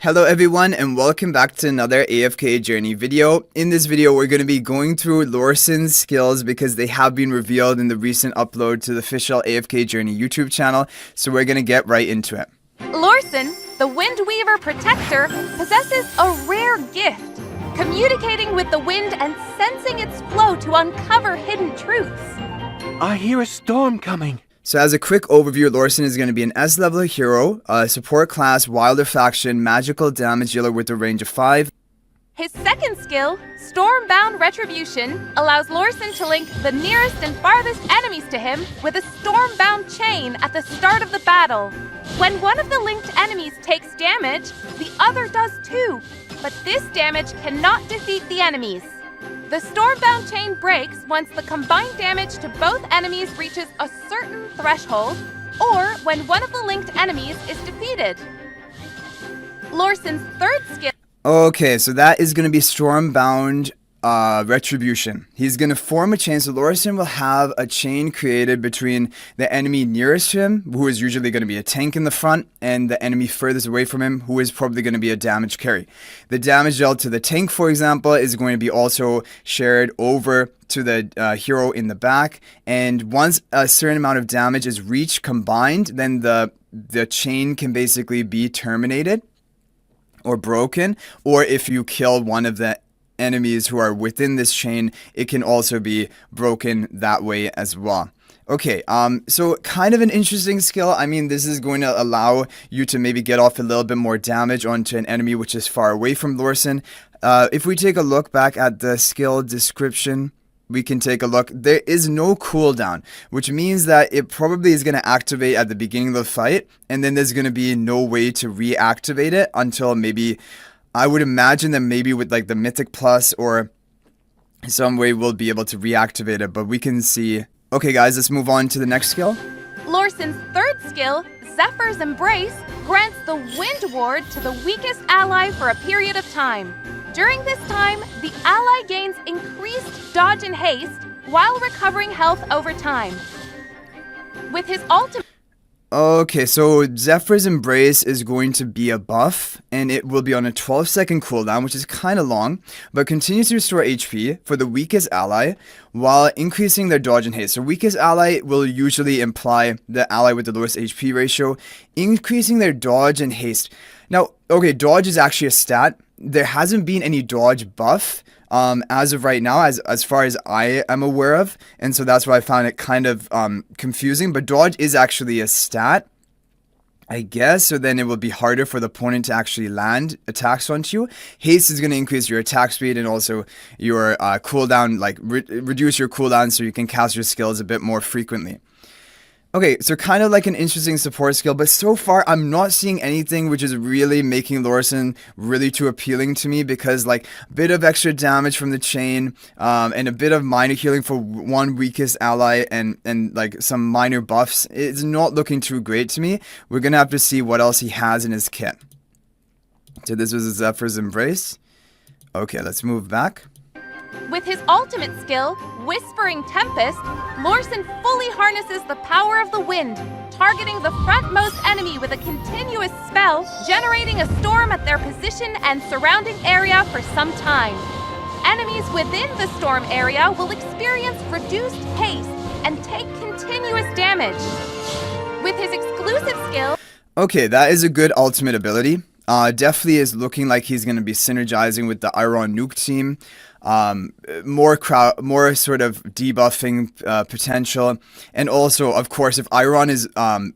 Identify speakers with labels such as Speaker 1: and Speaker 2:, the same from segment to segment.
Speaker 1: Hello everyone and welcome back to another AFK journey video. In this video we're going to be going through Lorsan's skills because they have been revealed in the recent upload to the official AFK journey YouTube channel, so we're going to get right into it.
Speaker 2: Lorsan, the Windweaver Protector, possesses a rare gift, communicating with the wind and sensing its flow to uncover hidden truths.
Speaker 3: I hear a storm coming.
Speaker 1: So as a quick overview, Lorsan is going to be an S-level hero, support class, wilder faction, magical damage dealer with a range of 5.
Speaker 2: His second skill, Stormbound Retribution, allows Lorsan to link the nearest and farthest enemies to him with a Stormbound chain at the start of the battle. When one of the linked enemies takes damage, the other does too, but this damage cannot defeat the enemies. The Stormbound chain breaks once the combined damage to both enemies reaches a certain threshold, or when one of the linked enemies is defeated. Lorsan's third skill...
Speaker 1: Okay, so that is going to be Stormbound Retribution. He's going to form a chain, so Lorsan will have a chain created between the enemy nearest to him, who is usually going to be a tank in the front, and the enemy furthest away from him, who is probably going to be a damage carry. The damage dealt to the tank, for example, is going to be also shared over to the hero in the back, and once a certain amount of damage is reached combined, then the chain can basically be terminated or broken, or if you kill one of the enemies who are within this chain, it can also be broken that way as well. Okay, so kind of an interesting skill. I mean, this is going to allow you to maybe get off a little bit more damage onto an enemy which is far away from Lorsan. If we take a look back at the skill description, we can take a look. There is no cooldown, which means that it probably is going to activate at the beginning of the fight, and then there's going to be no way to reactivate it until maybe, I would imagine that maybe with like the Mythic Plus or some way we'll be able to reactivate it, but we can see. Okay guys, let's move on to the next skill.
Speaker 2: Lorsan's third skill, Zephyr's Embrace, grants the Wind Ward to the weakest ally for a period of time. During this time, the ally gains increased dodge and haste while recovering health over time. With his ultimate...
Speaker 1: Okay, so Zephyr's Embrace is going to be a buff, and it will be on a 12-second cooldown, which is kind of long, but continues to restore HP for the weakest ally while increasing their dodge and haste. So weakest ally will usually imply the ally with the lowest HP ratio, increasing their dodge and haste. Now, okay, dodge is actually a stat. There hasn't been any dodge buff as of right now, as far as I am aware of, and so that's why I found it kind of confusing. But dodge is actually a stat, I guess, so then it will be harder for the opponent to actually land attacks onto you. Haste is going to increase your attack speed and also your cooldown, like reduce your cooldown so you can cast your skills a bit more frequently. Okay, so kind of like an interesting support skill, but so far I'm not seeing anything which is really making Lorsan really too appealing to me, because like a bit of extra damage from the chain and a bit of minor healing for one weakest ally and like some minor buffs, it's not looking too great to me. We're gonna have to see what else he has in his kit. So this was a Zephyr's Embrace. Okay, let's move back.
Speaker 2: With his ultimate skill, Whispering Tempest, Lorsan fully harnesses the power of the wind, targeting the frontmost enemy with a continuous spell, generating a storm at their position and surrounding area for some time. Enemies within the storm area will experience reduced haste and take continuous damage. With his exclusive skill...
Speaker 1: Okay, that is a good ultimate ability. Definitely is looking like he's going to be synergizing with the Iron Nuke team. More sort of debuffing potential, and also of course if Iron is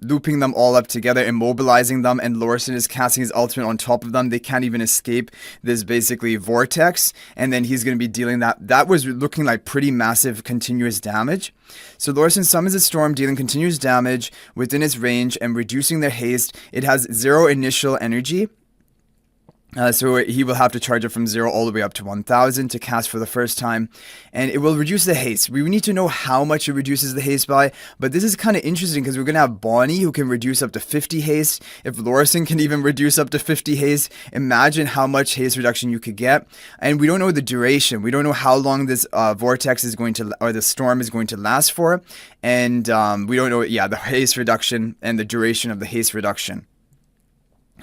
Speaker 1: looping them all up together, immobilizing them, and Lorsan is casting his ultimate on top of them, they can't even escape this basically vortex, and then he's going to be dealing that was looking like pretty massive continuous damage. So Lorsan summons a storm, dealing continuous damage within its range and reducing their haste. It has 0 initial energy. So he will have to charge it from 0 all the way up to 1000 to cast for the first time, and it will reduce the haste. We need to know how much it reduces the haste by, but this is kind of interesting because we're going to have Bonnie who can reduce up to 50 haste. If Lorsan can even reduce up to 50 haste, imagine how much haste reduction you could get. And we don't know the duration. We don't know how long this vortex is going to, or the storm is going to last for, and we don't know, the haste reduction and the duration of the haste reduction.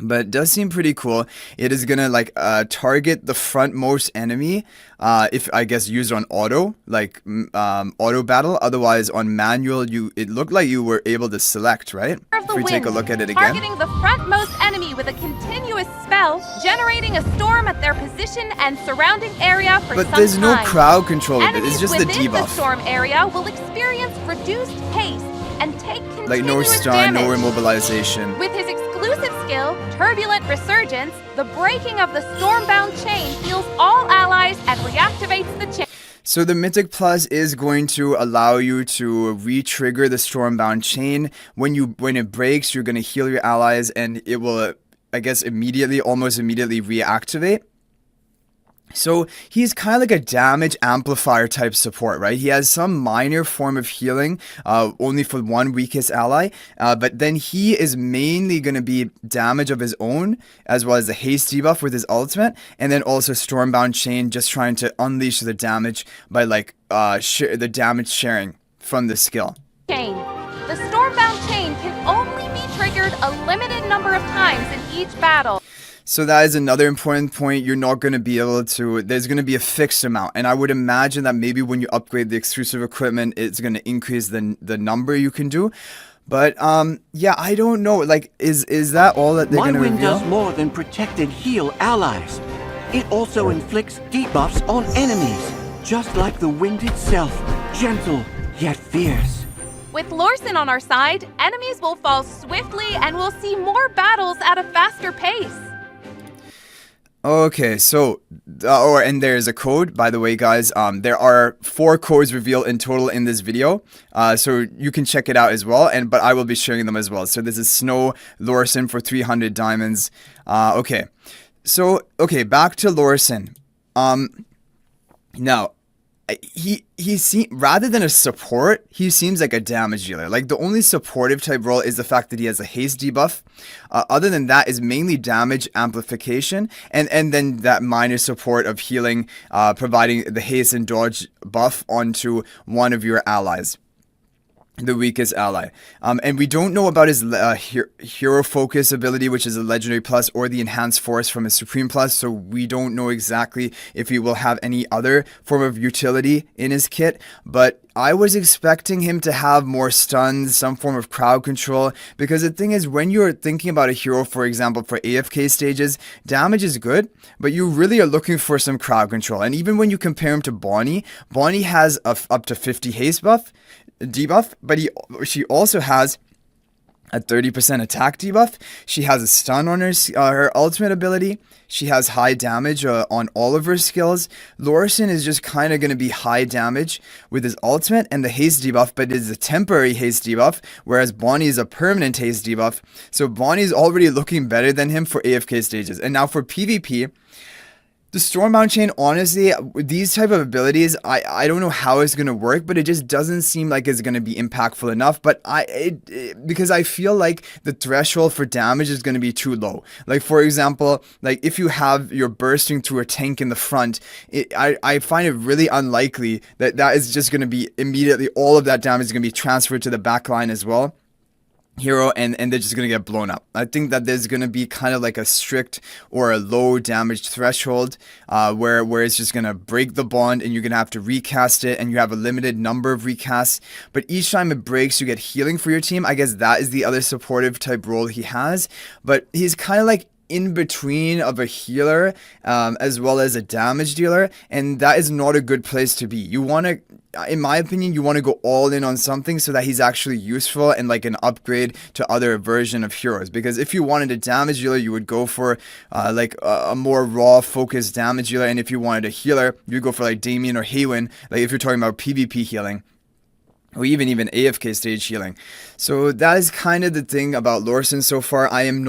Speaker 1: But it does seem pretty cool. It is gonna like target the frontmost enemy, if I guess used on auto, like auto battle. Otherwise, on manual, it looked like you were able to select, right? If we take a look at it again.
Speaker 2: Targeting the frontmost enemy with a continuous spell, generating a storm at their position and surrounding area for some time.
Speaker 1: But there's no crowd control of it.
Speaker 2: Enemies
Speaker 1: It's just the
Speaker 2: within the
Speaker 1: debuff.
Speaker 2: storm area will experience reduced haste and take continuous
Speaker 1: Like no stun,
Speaker 2: damage.
Speaker 1: no immobilization.
Speaker 2: With his exclusive skill, Turbulent Resurgence, the breaking of the Stormbound chain heals all allies and reactivates the chain.
Speaker 1: So the Mythic Plus is going to allow you to re-trigger the Stormbound chain. When it breaks, you're going to heal your allies, and it will, I guess, almost immediately reactivate. So he's kind of like a damage amplifier type support, right? He has some minor form of healing, only for one weakest ally, but then he is mainly going to be damage of his own, as well as the haste debuff with his ultimate, and then also Stormbound Chain, just trying to unleash the damage by like the damage sharing from the skill.
Speaker 2: Chain. The Stormbound chain can only be triggered a limited number of times in each battle.
Speaker 1: So that is another important point. You're not going to be able to, there's going to be a fixed amount. And I would imagine that maybe when you upgrade the exclusive equipment, it's going to increase the number you can do. But yeah, I don't know. Like, is that all that they're going to
Speaker 3: My wind
Speaker 1: reveal?
Speaker 3: does more than protect and heal allies. It also inflicts debuffs on enemies, just like the wind itself, gentle yet fierce.
Speaker 2: With Lorsan on our side, enemies will fall swiftly and we'll see more battles at a faster pace.
Speaker 1: Okay, so, and there's a code, by the way, guys. There are 4 codes revealed in total in this video, so you can check it out as well, but I will be sharing them as well. So this is SNOWLORSAN for 300 diamonds. Okay, so, back to Lorsan. Now, rather than a support, he seems like a damage dealer. Like, the only supportive type role is the fact that he has a haste debuff. Other than that is mainly damage amplification, and then that minor support of healing, providing the haste and dodge buff onto one of your allies, the weakest ally. And we don't know about his hero focus ability, which is a legendary plus, or the enhanced force from his supreme plus, so we don't know exactly if he will have any other form of utility in his kit. But I was expecting him to have more stuns, some form of crowd control, because the thing is, when you're thinking about a hero, for example, for AFK stages, damage is good, but you really are looking for some crowd control. And even when you compare him to Bonnie has up to 50 haste debuff, but she also has a 30% attack debuff. She has a stun on her ultimate ability. She has high damage on all of her skills. Lorsan is just kind of going to be high damage with his ultimate and the haste debuff, but it is a temporary haste debuff, whereas Bonnie is a permanent haste debuff. So Bonnie is already looking better than him for AFK stages. And now for PvP, the Stormbound chain, honestly, these type of abilities, I don't know how it's going to work, but it just doesn't seem like it's going to be impactful enough. But because I feel like the threshold for damage is going to be too low. Like, for example, like if you're bursting through a tank in the front, I find it really unlikely that is just going to be immediately, all of that damage is going to be transferred to the back line as well. Hero, and they're just gonna get blown up. I think that there's gonna be kind of like a strict or a low damage threshold, where it's just gonna break the bond and you're gonna have to recast it, and you have a limited number of recasts, but each time it breaks you get healing for your team. I guess that is the other supportive type role he has, but he's kind of like in between of a healer as well as a damage dealer, and that is not a good place to be. You want to, in my opinion, you want to go all in on something so that he's actually useful and like an upgrade to other version of heroes. Because if you wanted a damage dealer, you would go for like a more raw focused damage dealer, and if you wanted a healer, you'd go for like Damien or Haywin, like if you're talking about PvP healing, or even AFK stage healing. So that is kind of the thing about Lorsan so far. I'm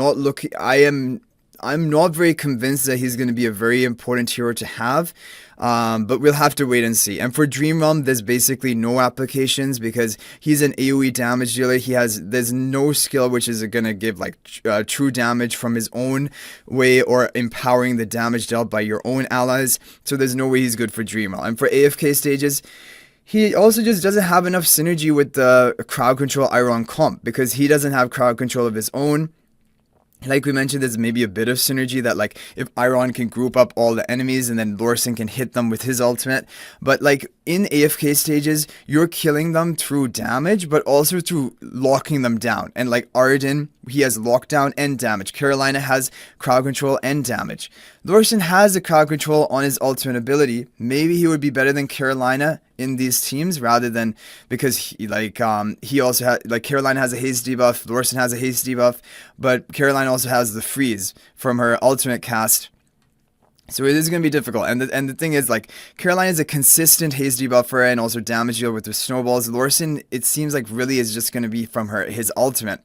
Speaker 1: not very convinced that he's going to be a very important hero to have, but we'll have to wait and see. And for Dream Realm, there's basically no applications because he's an AoE damage dealer. There's no skill which is going to give like true damage from his own way or empowering the damage dealt by your own allies. So there's no way he's good for Dream Realm. And for AFK stages, he also just doesn't have enough synergy with the crowd control Iron comp because he doesn't have crowd control of his own. like we mentioned, there's maybe a bit of synergy that, like, if Iron can group up all the enemies and then Lorsan can hit them with his ultimate. But like in AFK stages, you're killing them through damage, but also through locking them down. And like Arden, he has lockdown and damage. Carolina has crowd control and damage. Lorsan has a crowd control on his ultimate ability. Maybe he would be better than Carolina in these teams, rather than, because he also has, like, Carolina has a haste debuff, Lorsan has a haste debuff, but Carolina also has the freeze from her ultimate cast. So it is going to be difficult. And the thing is, like, Carolina is a consistent haste debuffer and also damage deal with her snowballs. Lorsan, it seems like, really is just going to be from his ultimate.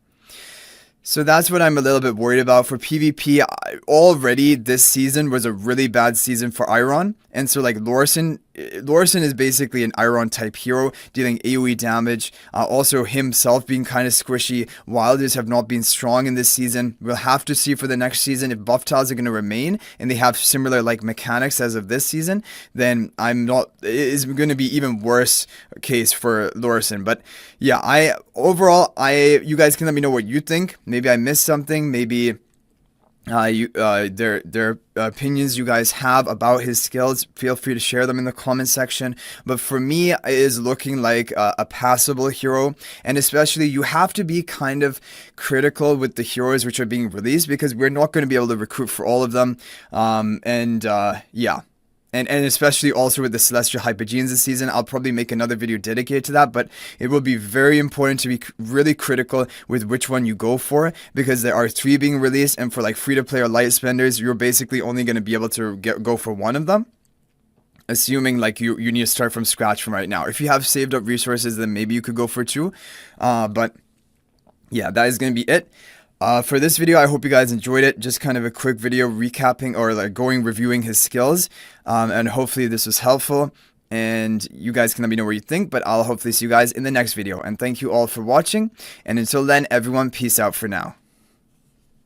Speaker 1: So that's what I'm a little bit worried about for PvP. Already this season was a really bad season for Iron, and so like Lorsan is basically an Iron type hero, dealing AoE damage, also himself being kind of squishy. Wilders have not been strong in this season. We'll have to see for the next season if buff tiles are going to remain and they have similar like mechanics as of this season. Then it is going to be even worse case for Lorsan. But yeah, you guys can let me know what you think. Maybe I missed something. Maybe their opinions you guys have about his skills, feel free to share them in the comment section. But for me, it is looking like a passable hero, and especially you have to be kind of critical with the heroes which are being released, because we're not going to be able to recruit for all of them. Yeah. And especially also with the Celestial Hypogenes this season. I'll probably make another video dedicated to that, but it will be very important to be really critical with which one you go for, because there are 3 being released, and for like free-to-play or light spenders, you're basically only going to be able to go for one of them, assuming like you need to start from scratch from right now. If you have saved up resources, then maybe you could go for 2. But yeah, that is going to be it. For this video, I hope you guys enjoyed it. Just kind of a quick video recapping or like reviewing his skills. And hopefully this was helpful. And you guys can let me know what you think. But I'll hopefully see you guys in the next video. And thank you all for watching. And until then, everyone, peace out for now.